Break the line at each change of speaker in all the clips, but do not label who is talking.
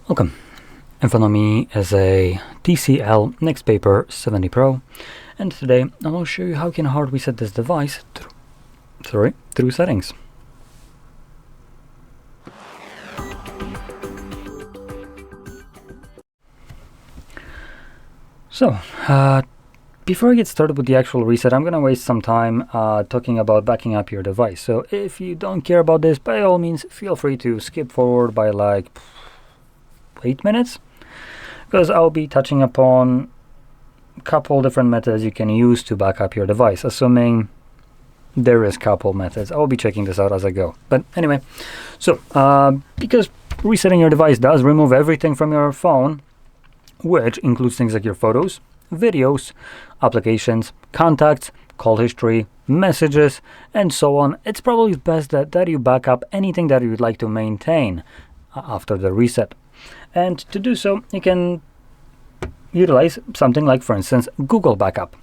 Welcome. In front of me is a TCL NxtPaper 70 Pro, and today I will show you how you can hard reset this device through settings. So, before I get started with the actual reset, I'm going to waste some time talking about backing up your device. So if you don't care about this, by all means, feel free to skip forward by like 8 minutes, because I'll be touching upon a couple different methods you can use to back up your device, assuming there is a couple methods. I'll be checking this out as I go. But anyway, so because resetting your device does remove everything from your phone, which includes things like your photos, videos, applications, contacts, call history, messages, and so on, it's probably best that you back up anything that you'd like to maintain after the reset. And to do so, you can utilize something like, for instance, Google Backup.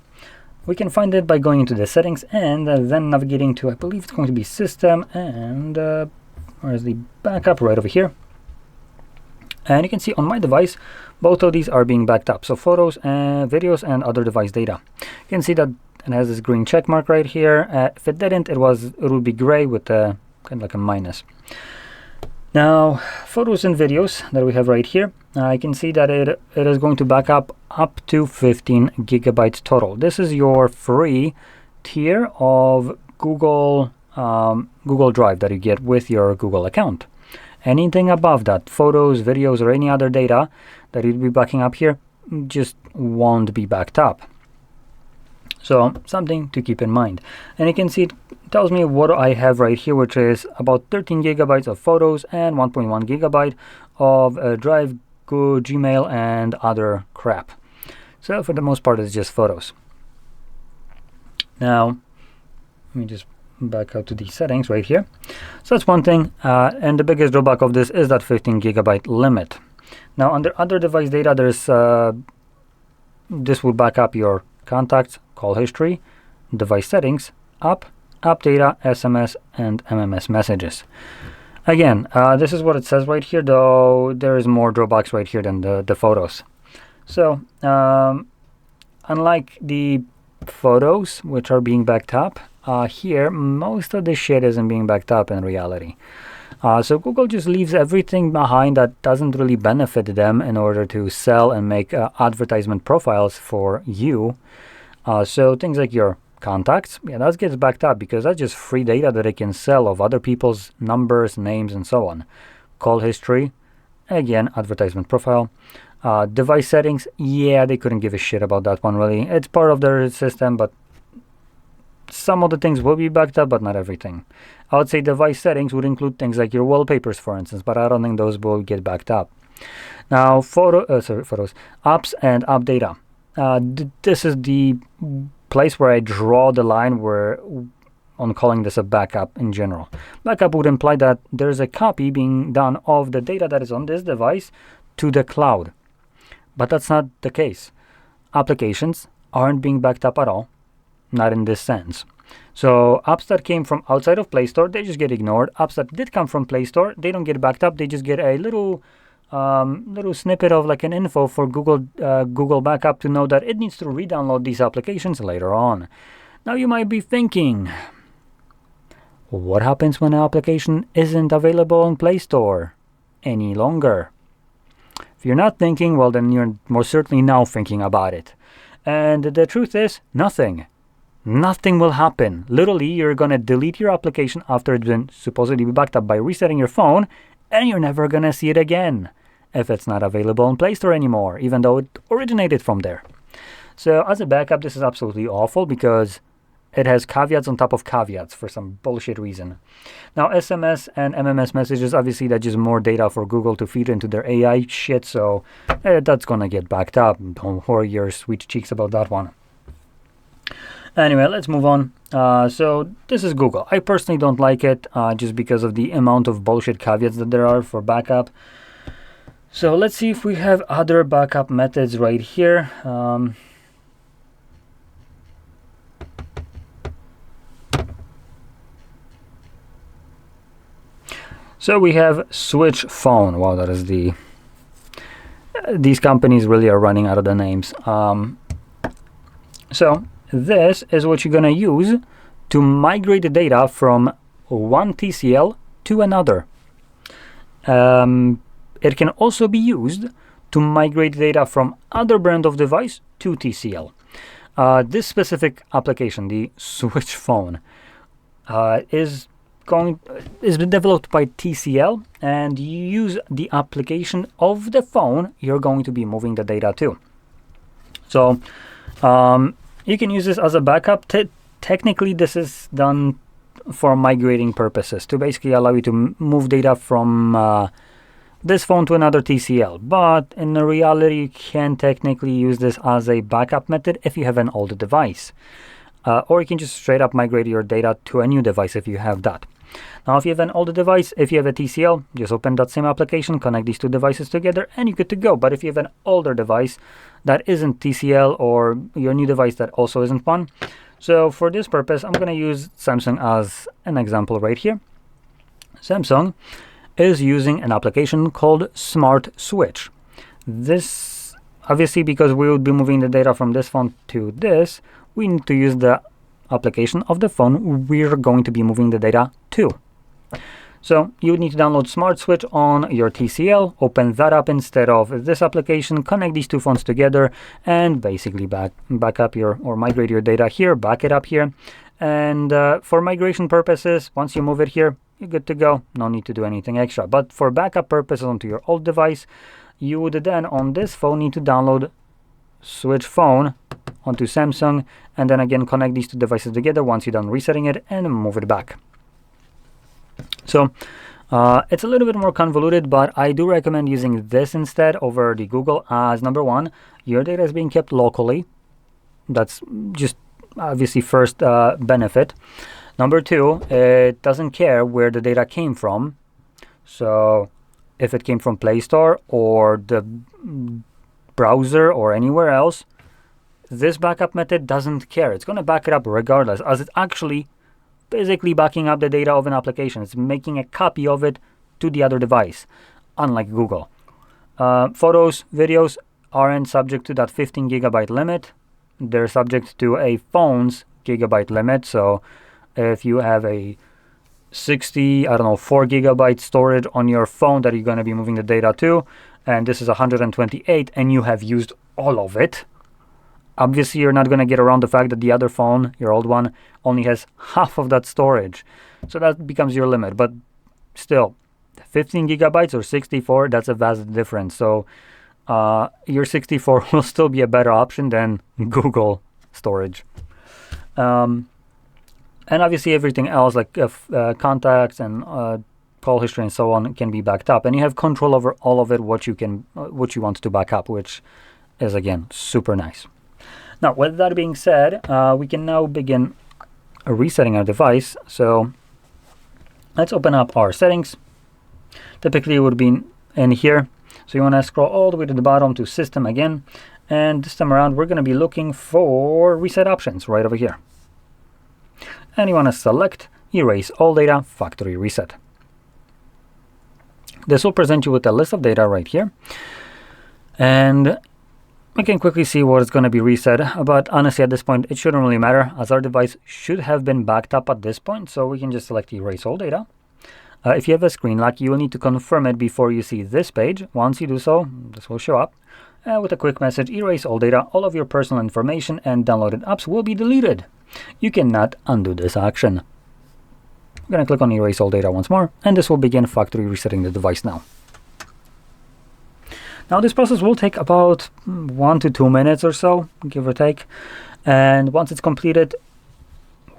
We can find it by going into the settings and then navigating to, I believe it's going to be System, and where's the backup? Right over here. And you can see on my device, both of these are being backed up. So photos and videos and other device data. You can see that it has this green check mark right here. If it didn't, it would be gray with kind of like a minus. Now, photos and videos that we have right here, I can see that it is going to back up to 15 gigabytes total. This is your free tier of Google Drive that you get with your Google account. Anything above that, photos, videos, or any other data that you'd be backing up here, just won't be backed up. So something to keep in mind. And you can see it tells me what I have right here, which is about 13 gigabytes of photos and 1.1 gigabyte of Drive, Gmail, and other crap. So for the most part, it's just photos. Now, let me just back out to the settings right here. So that's one thing, and the biggest drawback of this is that 15 gigabyte limit. Now under other device data, there's this will back up your contacts, call history, device settings, app data, SMS, and MMS messages. Again, this is what it says right here, though there is more drawbacks right here than the photos. So unlike the photos, which are being backed up, here most of the shit isn't being backed up in reality. So Google just leaves everything behind that doesn't really benefit them in order to sell and make advertisement profiles for you. So things like your contacts, yeah, that gets backed up because that's just free data that they can sell of other people's numbers, names, and so on. Call history, again, advertisement profile. Device settings, yeah, they couldn't give a shit about that one really. It's part of their system, but some of the things will be backed up, but not everything. I would say device settings would include things like your wallpapers, for instance, but I don't think those will get backed up. Now, photos, apps and app data. This is the place where I draw the line on calling this a backup in general. Backup would imply that there's a copy being done of the data that is on this device to the cloud. But that's not the case. Applications aren't being backed up at all. Not in this sense. So apps that came from outside of Play Store, they just get ignored. Apps that did come from Play Store, they don't get backed up. They just get a little snippet of like an info for Google Backup to know that it needs to re-download these applications later on. Now you might be thinking, what happens when an application isn't available in Play Store any longer? If you're not thinking, well then you're most certainly now thinking about it. And the truth is, nothing. Nothing will happen. Literally, you're going to delete your application after it's been supposedly backed up by resetting your phone, and you're never going to see it again if it's not available in Play Store anymore, even though it originated from there. So as a backup, this is absolutely awful because it has caveats on top of caveats for some bullshit reason. Now, SMS and MMS messages, obviously, that's just more data for Google to feed into their AI shit, so that's going to get backed up. Don't worry your sweet cheeks about that one. Anyway, let's move on. So this is Google. I personally don't like it just because of the amount of bullshit caveats that there are for backup. So let's see if we have other backup methods right here. So we have switch phone. Wow, that is the these companies really are running out of the names. So this is what you're going to use to migrate the data from one TCL to another. It can also be used to migrate data from other brand of device to TCL. This specific application, the switch phone, is developed by TCL, and you use the application of the phone you're going to be moving the data to. So you can use this as a backup. Technically, this is done for migrating purposes, to basically allow you to move data from this phone to another TCL. But in reality, you can technically use this as a backup method if you have an older device. Or you can just straight up migrate your data to a new device if you have that. Now, if you have an older device, if you have a TCL, just open that same application, connect these two devices together, and you're good to go. But if you have an older device that isn't TCL, or your new device that also isn't one, so for this purpose, I'm going to use Samsung as an example right here. Samsung is using an application called Smart Switch. This, obviously, because we would be moving the data from this phone to this, we need to use the application of the phone we're going to be moving the data to. So you need to download Smart Switch on your TCL, open that up instead of this application, connect these two phones together, and basically back up or migrate your data here, back it up here. And for migration purposes, once you move it here, you're good to go. No need to do anything extra. But for backup purposes onto your old device, you would then on this phone need to download Switch Phone onto Samsung, and then again connect these two devices together once you're done resetting it and move it back. So it's a little bit more convoluted, but I do recommend using this instead over the Google, as number one, your data is being kept locally. That's just obviously first benefit. Number two, it doesn't care where the data came from. So if it came from Play Store or the browser or anywhere else, this backup method doesn't care. It's going to back it up regardless, as it's actually basically backing up the data of an application. It's making a copy of it to the other device, unlike Google. Photos, videos aren't subject to that 15 gigabyte limit. They're subject to a phone's gigabyte limit. So if you have a 4 gigabyte storage on your phone that you're going to be moving the data to, and this is 128, and you have used all of it, obviously you're not going to get around the fact that the other phone, your old one, only has half of that storage. So that becomes your limit. But still, 15 gigabytes or 64, that's a vast difference. So your 64 will still be a better option than Google storage. And obviously everything else, like contacts and call history and so on, can be backed up. And you have control over all of it, what you want to back up, which is, again, super nice. Now, with that being said, we can now begin resetting our device. So let's open up our settings. Typically, it would be in here. So you want to scroll all the way to the bottom to System again. And this time around, we're going to be looking for Reset Options right over here. And you want to select Erase All Data, Factory Reset. This will present you with a list of data right here. And we can quickly see what is going to be reset, but honestly at this point it shouldn't really matter, as our device should have been backed up at this point, so we can just select Erase All Data. If you have a screen lock, you will need to confirm it before you see this page. Once you do so, this will show up with a quick message: Erase all data, all of your personal information and downloaded apps will be deleted. You cannot undo this action. I'm going to click on Erase All Data once more, and this will begin factory resetting the device now. Now this process will take about 1 to 2 minutes or so, give or take. And once it's completed,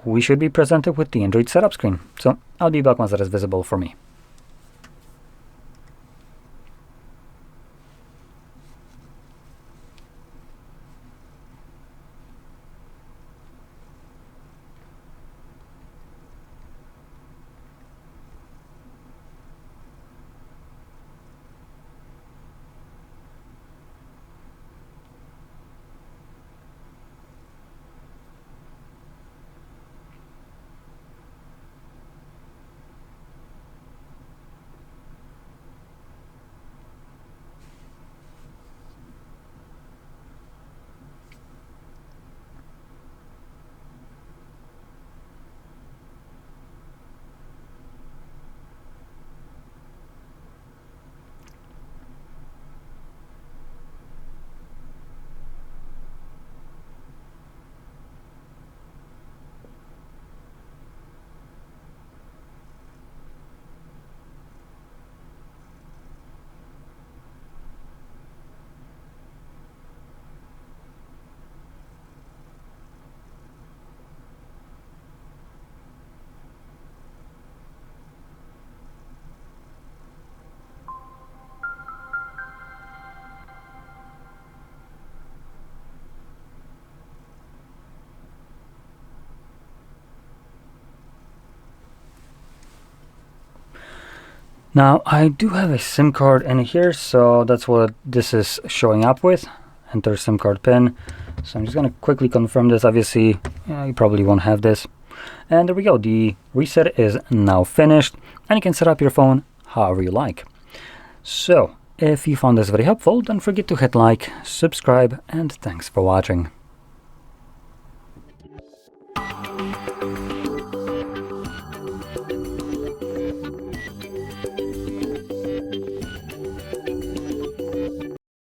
we should be presented with the Android setup screen. So I'll be back once that is visible for me. Now I do have a SIM card in here, so that's what this is showing up with. Enter SIM card pin. So I'm just going to quickly confirm this. Obviously, you probably won't have this. And there we go. The reset is now finished, and you can set up your phone however you like. So if you found this very helpful, don't forget to hit like, subscribe, and thanks for watching.